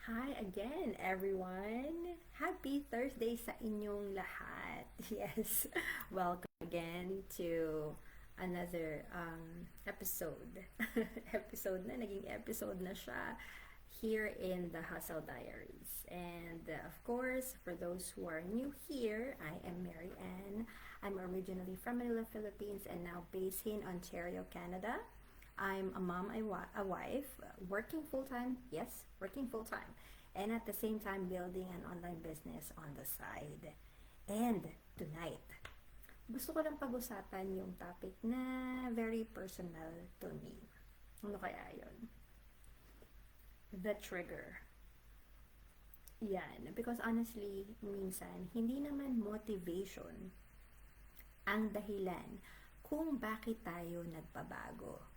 Hi again, everyone! Happy Thursday sa inyong lahat! Yes, welcome again to another episode. Naging episode na siya here in the Hustle Diaries. And of course, for those who are new here, I am Mary Ann. I'm originally from Manila, Philippines, and now based in Ontario, Canada. I'm a mom, a wife, working full-time, yes, working full-time, and at the same time building an online business on the side. And tonight, gusto ko lang pag-usapan yung topic na very personal to me. Ano kaya yun? The trigger. Yan. Because honestly, minsan, hindi naman motivation ang dahilan kung bakit tayo nagbabago.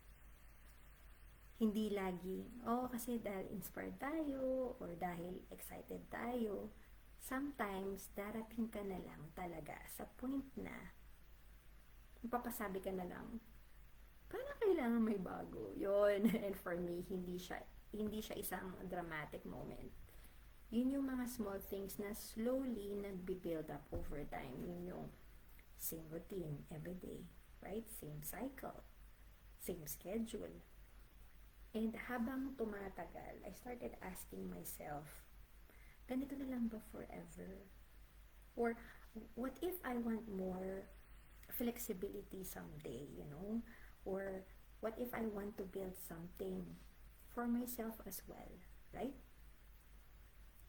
Hindi lagi, kasi dahil inspired tayo or dahil excited tayo. Sometimes, darating ka na lang talaga sa point na mapapasabi ka na lang, parang kailangan may bago. Yun. And for me, hindi siya isang dramatic moment. Yun yung mga small things na slowly nagbi-build up over time. Yun yung same routine everyday, right? Same cycle, same schedule. And habang tumatagal, I started asking myself, ganito na lang ba forever? Or what if I want more flexibility someday, Or what if I want to build something for myself as well, right?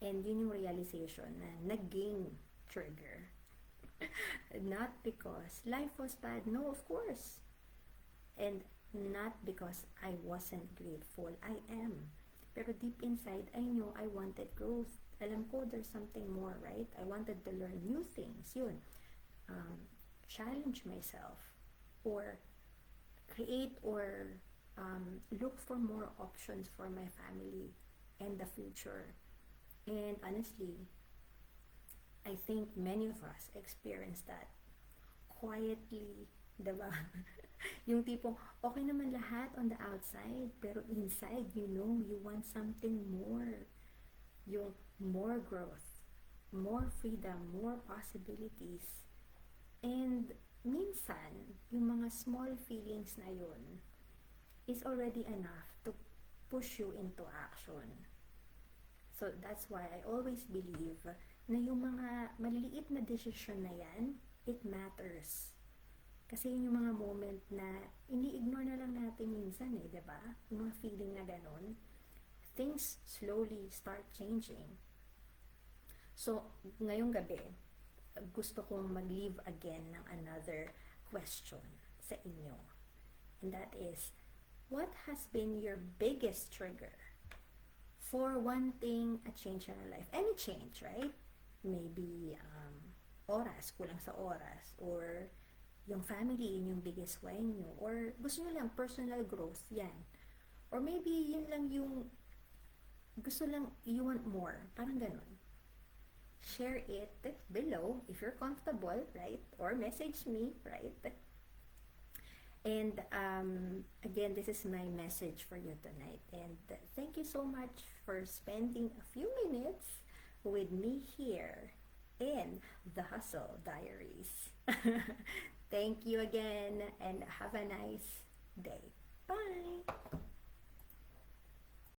And yun yung realization na naging trigger. Not because life was bad, no, of course. And not because I wasn't grateful. I am. Pero deep inside, I knew I wanted growth. Alam ko there's something more, right? I wanted to learn new things. Yun. Challenge myself. Or create or look for more options for my family and the future. And honestly, I think many of us experience that quietly, diba? Yung tipong, okay naman lahat on the outside, pero inside, you want something more. Yung more growth, more freedom, more possibilities. And minsan, yung mga small feelings na yun is already enough to push you into action. So that's why I always believe na yung mga maliliit na decision na yan, it matters. Kasi yun yung mga moment na ini-ignore na lang natin minsan diba? Yung mga feeling na ganon. Things slowly start changing. So, ngayong gabi, gusto kong mag-leave again ng another question sa inyo. And that is, what has been your biggest trigger for wanting a change in your life? Any change, right? Maybe oras, kulang sa oras, or yung family, yun yung biggest why nyo, or gusto nyo lang personal growth, yan. Or maybe yun lang yung gusto lang, you want more, parang ganun. Share it below if you're comfortable, right? Or message me, right? And again, this is my message for you tonight. And thank you so much for spending a few minutes with me here in the Hustle Diaries. Thank you again and have a nice day. Bye!